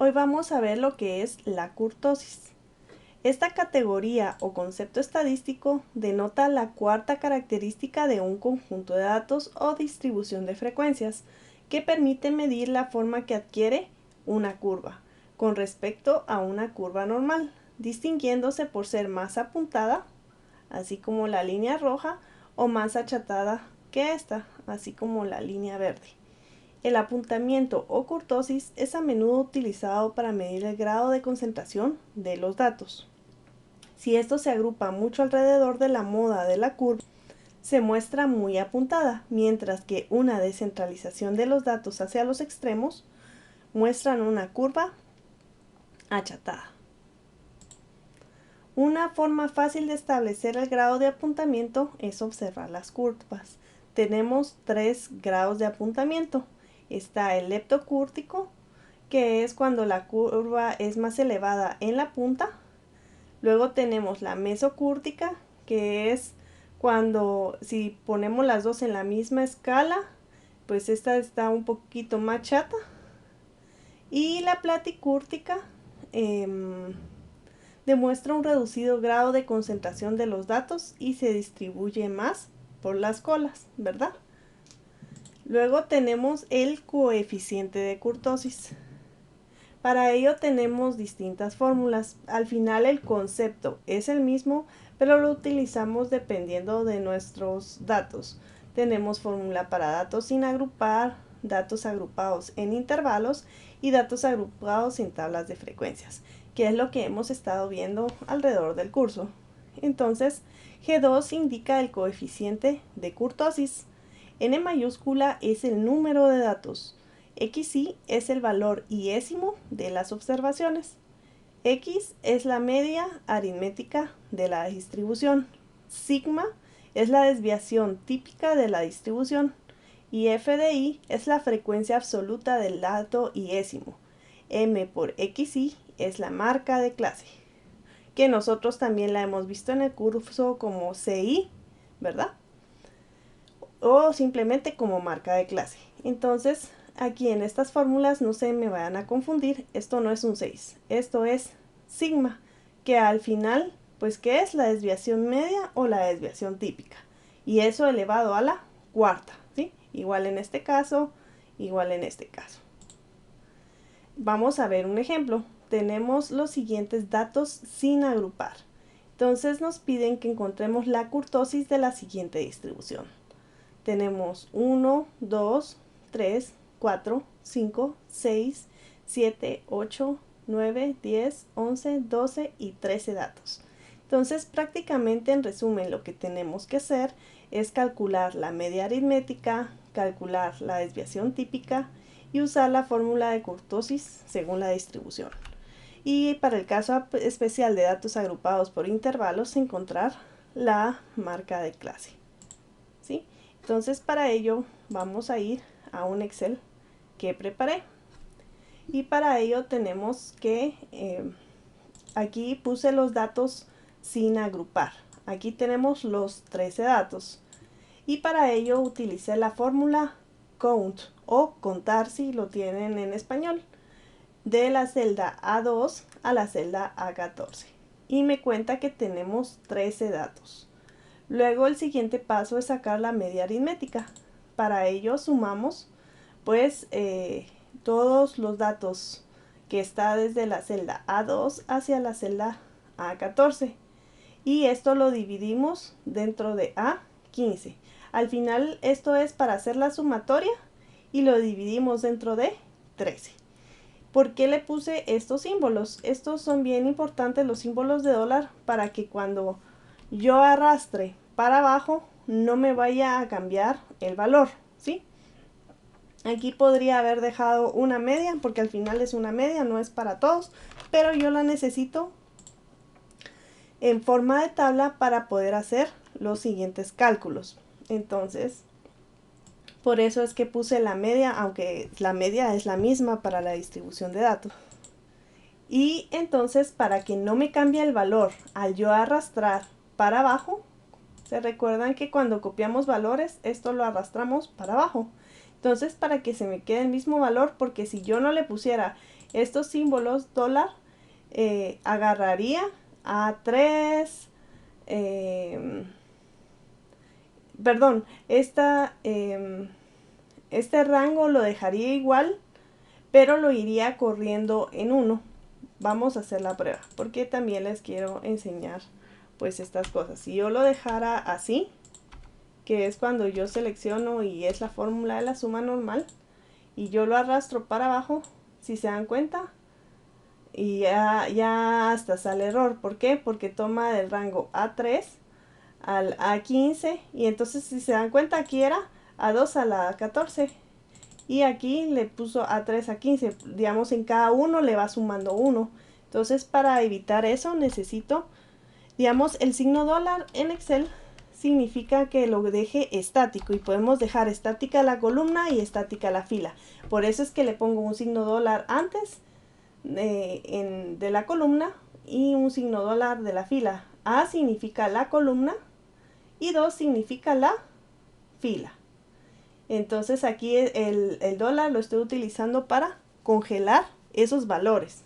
Hoy vamos a ver lo que es la kurtosis. Esta categoría o concepto estadístico denota la cuarta característica de un conjunto de datos o distribución de frecuencias que permite medir la forma que adquiere una curva con respecto a una curva normal, distinguiéndose por ser más apuntada, así como la línea roja, o más achatada que esta, así como la línea verde. El apuntamiento o kurtosis es a menudo utilizado para medir el grado de concentración de los datos. Si esto se agrupa mucho alrededor de la moda de la curva, se muestra muy apuntada, mientras que una descentralización de los datos hacia los extremos muestran una curva achatada. Una forma fácil de establecer el grado de apuntamiento es observar las curvas. Tenemos 3 grados de apuntamiento. Está el leptocúrtico, que es cuando la curva es más elevada en la punta. Luego tenemos la mesocúrtica, que es cuando si ponemos las dos en la misma escala, pues esta está un poquito más chata. Y la platicúrtica demuestra un reducido grado de concentración de los datos y se distribuye más por las colas, ¿verdad? Luego tenemos el coeficiente de kurtosis. Para ello tenemos distintas fórmulas. Al final el concepto es el mismo, pero lo utilizamos dependiendo de nuestros datos. Tenemos fórmula para datos sin agrupar, datos agrupados en intervalos y datos agrupados en tablas de frecuencias, que es lo que hemos estado viendo alrededor del curso. Entonces, G2 indica el coeficiente de kurtosis. N mayúscula es el número de datos. XI es el valor iésimo de las observaciones. X es la media aritmética de la distribución. Sigma es la desviación típica de la distribución. Y f de i es la frecuencia absoluta del dato iésimo. M por XI es la marca de clase, que nosotros también la hemos visto en el curso como CI, ¿verdad? O simplemente como marca de clase. Entonces, aquí en estas fórmulas no se me vayan a confundir, esto no es un 6, esto es sigma, que al final, pues, ¿qué es? La desviación media o la desviación típica. Y eso elevado a la cuarta, ¿sí? Igual en este caso, igual en este caso. Vamos a ver un ejemplo. Tenemos los siguientes datos sin agrupar. Entonces nos piden que encontremos la kurtosis de la siguiente distribución. Tenemos 1, 2, 3, 4, 5, 6, 7, 8, 9, 10, 11, 12 y 13 datos. Entonces, prácticamente en resumen, lo que tenemos que hacer es calcular la media aritmética, calcular la desviación típica y usar la fórmula de kurtosis según la distribución. Y para el caso especial de datos agrupados por intervalos, encontrar la marca de clase, ¿sí? Entonces, para ello vamos a ir a un Excel que preparé. Y para ello tenemos que, aquí puse los datos sin agrupar. Aquí tenemos los 13 datos. Y para ello utilicé la fórmula count o contar si lo tienen en español, de la celda A2 a la celda A14. Y me cuenta que tenemos 13 datos. Luego el siguiente paso es sacar la media aritmética. Para ello sumamos pues todos los datos que está desde la celda A2 hacia la celda A14. Y esto lo dividimos dentro de A15. Al final esto es para hacer la sumatoria y lo dividimos dentro de 13. ¿Por qué le puse estos símbolos? Estos son bien importantes, los símbolos de dólar, para que cuando yo arrastre para abajo no me vaya a cambiar el valor, ¿sí? Aquí podría haber dejado una media, porque al final es una media, no es para todos, pero yo la necesito en forma de tabla para poder hacer los siguientes cálculos. Entonces, por eso es que puse la media, aunque la media es la misma para la distribución de datos. Y entonces, para que no me cambie el valor al yo arrastrar para abajo, se recuerdan que cuando copiamos valores, esto lo arrastramos para abajo. Entonces, para que se me quede el mismo valor, porque si yo no le pusiera estos símbolos dólar, agarraría A3, perdón, este rango lo dejaría igual, pero lo iría corriendo en 1. Vamos a hacer la prueba, porque también les quiero enseñar pues estas cosas. Si yo lo dejara así, que es cuando yo selecciono y es la fórmula de la suma normal, y yo lo arrastro para abajo, si se dan cuenta, y ya hasta sale error. ¿Por qué? Porque toma del rango A3 al A15, y entonces si se dan cuenta aquí era A2 a la 14 y aquí le puso A3 a 15, digamos en cada uno le va sumando 1. Entonces para evitar eso necesito, digamos, el signo dólar en Excel significa que lo deje estático, y podemos dejar estática la columna y estática la fila. Por eso es que le pongo un signo dólar antes de la columna y un signo dólar de la fila. A significa la columna y 2 significa la fila. Entonces aquí el dólar lo estoy utilizando para congelar esos valores.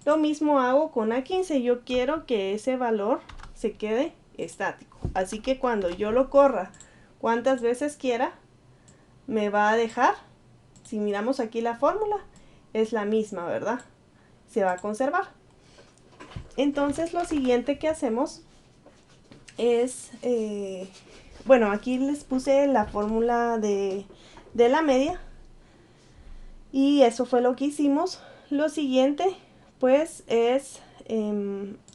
Lo mismo hago con A15. Yo quiero que ese valor se quede estático. Así que cuando yo lo corra cuantas veces quiera, me va a dejar, si miramos aquí la fórmula, es la misma, ¿verdad? Se va a conservar. Entonces lo siguiente que hacemos es, bueno, aquí les puse la fórmula de la media, y eso fue lo que hicimos. Lo siguiente pues es,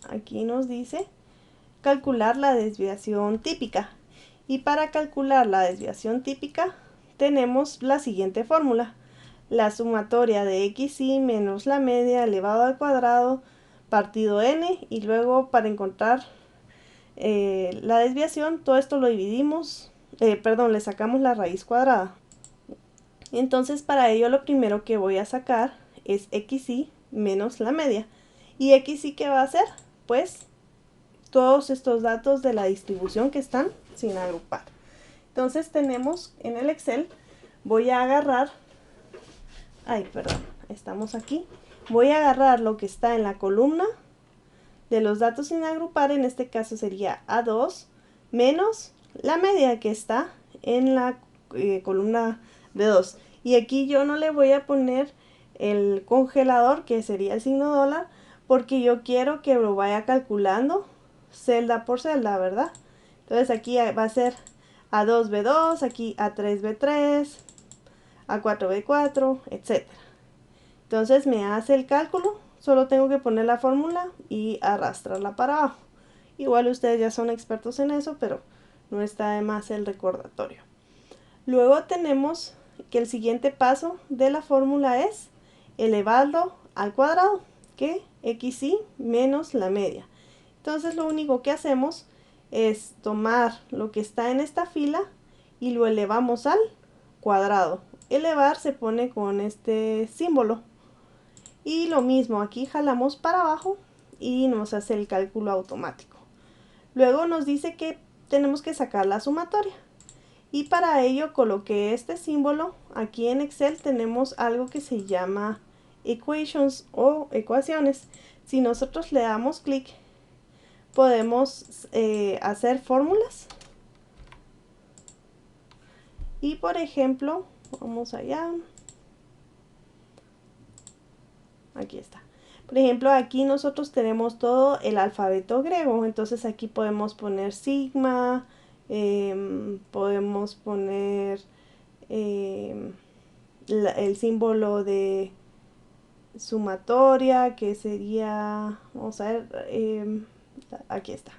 aquí nos dice calcular la desviación típica, y para calcular la desviación típica tenemos la siguiente fórmula: la sumatoria de xy menos la media elevado al cuadrado partido n, y luego para encontrar la desviación, todo esto lo dividimos, le sacamos la raíz cuadrada. Entonces para ello lo primero que voy a sacar es xy menos la media. ¿Y xy qué va a hacer? Pues todos estos datos de la distribución que están sin agrupar. Entonces tenemos en el Excel, voy a agarrar, estamos aquí, voy a agarrar lo que está en la columna de los datos sin agrupar, en este caso sería A2 menos la media que está en la columna de 2. Y aquí yo no le voy a poner el congelador, que sería el signo dólar, porque yo quiero que lo vaya calculando celda por celda, ¿verdad? Entonces aquí va a ser A2B2, aquí A3B3, A4B4, etc. Entonces me hace el cálculo, solo tengo que poner la fórmula y arrastrarla para abajo. Igual ustedes ya son expertos en eso, pero no está de más el recordatorio. Luego tenemos que el siguiente paso de la fórmula es elevarlo al cuadrado, que xy menos la media. Entonces lo único que hacemos es tomar lo que está en esta fila y lo elevamos al cuadrado. Elevar se pone con este símbolo. Y lo mismo, aquí jalamos para abajo y nos hace el cálculo automático. Luego nos dice que tenemos que sacar la sumatoria. Y para ello coloqué este símbolo. Aquí en Excel tenemos algo que se llama equations o ecuaciones. Si nosotros le damos clic, podemos hacer fórmulas. Y por ejemplo, vamos allá. Aquí está. Por ejemplo, aquí nosotros tenemos todo el alfabeto griego. Entonces aquí podemos poner sigma, podemos poner el símbolo de sumatoria, que sería, vamos a ver, aquí está.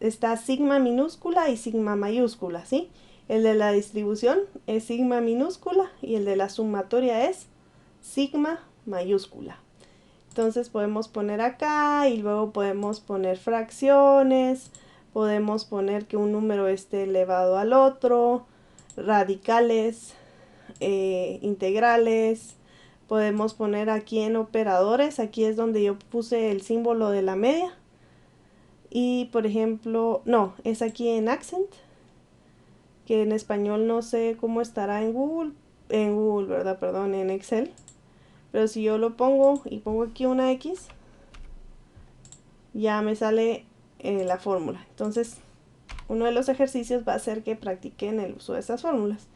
Está sigma minúscula y sigma mayúscula, ¿sí? El de la distribución es sigma minúscula y el de la sumatoria es sigma mayúscula. Entonces podemos poner acá y luego podemos poner fracciones, podemos poner que un número esté elevado al otro, radicales, integrales. Podemos poner aquí en operadores, aquí es donde yo puse el símbolo de la media. Y por ejemplo, no, es aquí en accent. que en español no sé cómo estará en Google, ¿verdad? Perdón, en Excel. Pero si yo lo pongo y pongo aquí una X, ya me sale la fórmula. Entonces, uno de los ejercicios va a ser que practiquen el uso de estas fórmulas.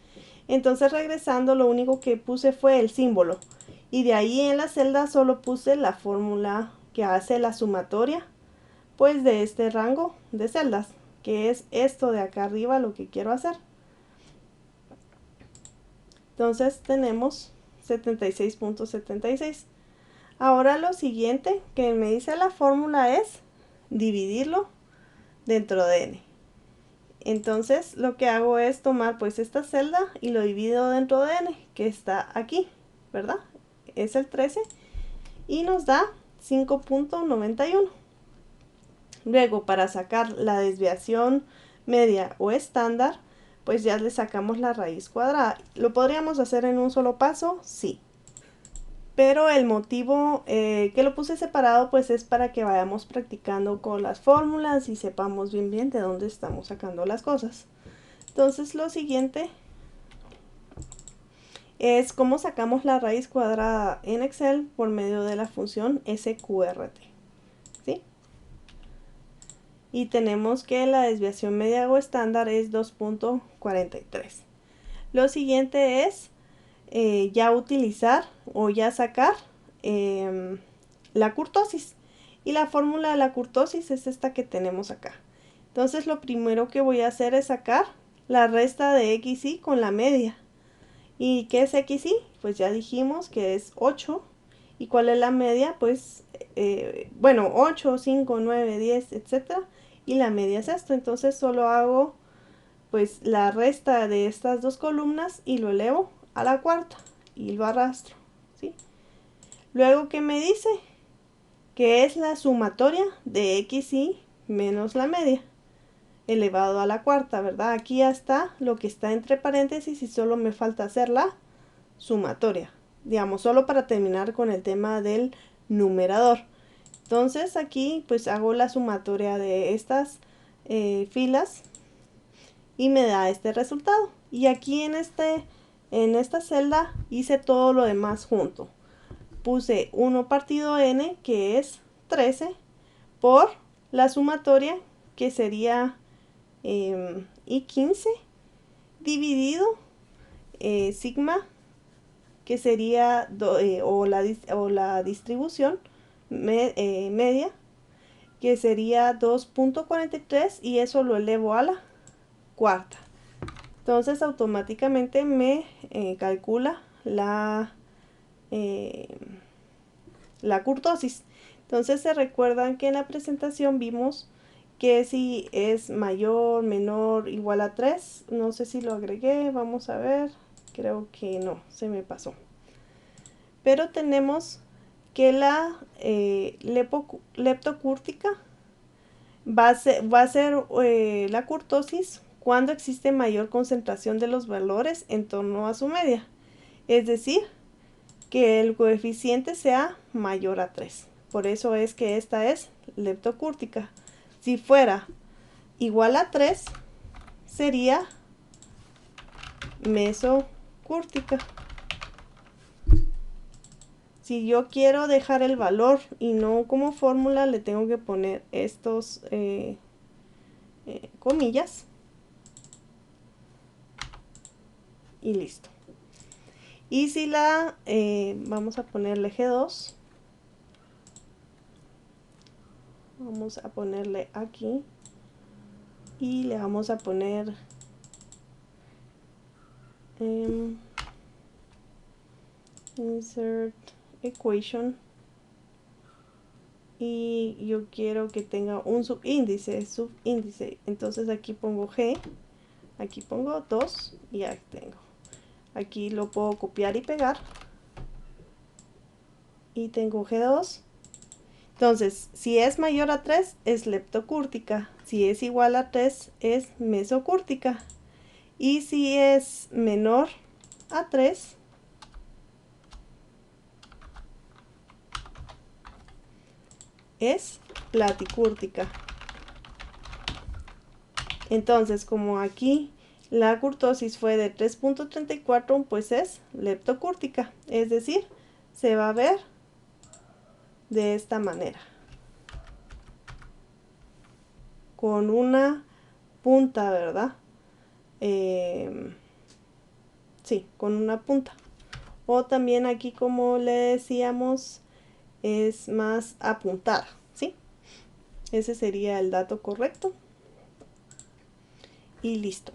Entonces, regresando, lo único que puse fue el símbolo. Y de ahí en la celda solo puse la fórmula que hace la sumatoria, pues de este rango de celdas, que es esto de acá arriba lo que quiero hacer. Entonces tenemos 76.76. Ahora lo siguiente que me dice la fórmula es dividirlo dentro de n. Entonces lo que hago es tomar pues esta celda y lo divido dentro de n, que está aquí, ¿verdad? Es el 13 y nos da 5.91. Luego, para sacar la desviación media o estándar, pues ya le sacamos la raíz cuadrada. ¿Lo podríamos hacer en un solo paso? Sí. Pero el motivo que lo puse separado pues es para que vayamos practicando con las fórmulas y sepamos bien de dónde estamos sacando las cosas. Entonces lo siguiente es cómo sacamos la raíz cuadrada en Excel por medio de la función sqrt. ¿Sí? Y tenemos que la desviación media o estándar es 2.43. Lo siguiente es ya utilizar o ya sacar la kurtosis. Y la fórmula de la kurtosis es esta que tenemos acá. Entonces lo primero que voy a hacer es sacar la resta de xy con la media. ¿Y qué es xy? Pues ya dijimos que es 8. ¿Y cuál es la media? Pues, bueno, 8, 5, 9, 10, etc. Y la media es esto. Entonces solo hago pues la resta de estas dos columnas y lo elevo a la cuarta y lo arrastro, ¿sí? Luego, ¿qué me dice? Que es la sumatoria de xy menos la media elevado a la cuarta, ¿verdad? Aquí ya está lo que está entre paréntesis y solo me falta hacer la sumatoria, digamos, solo para terminar con el tema del numerador. Entonces aquí pues hago la sumatoria de estas filas y me da este resultado. Y aquí en esta celda hice todo lo demás junto. Puse 1 partido n, que es 13, por la sumatoria, que sería i15, dividido sigma, que sería o la distribución media, que sería 2.43, y eso lo elevo a la cuarta. Entonces automáticamente me calcula la kurtosis. Entonces se recuerdan que en la presentación vimos que si es mayor, menor, igual a 3, no sé si lo agregué, vamos a ver, creo que no, se me pasó. Pero tenemos que la leptocúrtica va a ser la kurtosis cuando existe mayor concentración de los valores en torno a su media. Es decir, que el coeficiente sea mayor a 3. Por eso es que esta es leptocúrtica. Si fuera igual a 3, sería mesocúrtica. Si yo quiero dejar el valor y no como fórmula, le tengo que poner estos comillas. Y listo. Y si la vamos a ponerle G2, vamos a ponerle aquí y le vamos a poner insert equation, y yo quiero que tenga un subíndice, entonces aquí pongo G, aquí pongo 2 y ya tengo. Aquí lo puedo copiar y pegar y tengo G2. Entonces, si es mayor a 3 es leptocúrtica, si es igual a 3 es mesocúrtica, y si es menor a 3 es platicúrtica. Entonces, como aquí la curtosis fue de 3.34, pues es leptocúrtica, es decir, se va a ver de esta manera, con una punta, ¿verdad? Sí, con una punta. O también aquí, como le decíamos, es más apuntada, ¿sí? Ese sería el dato correcto. Y listo.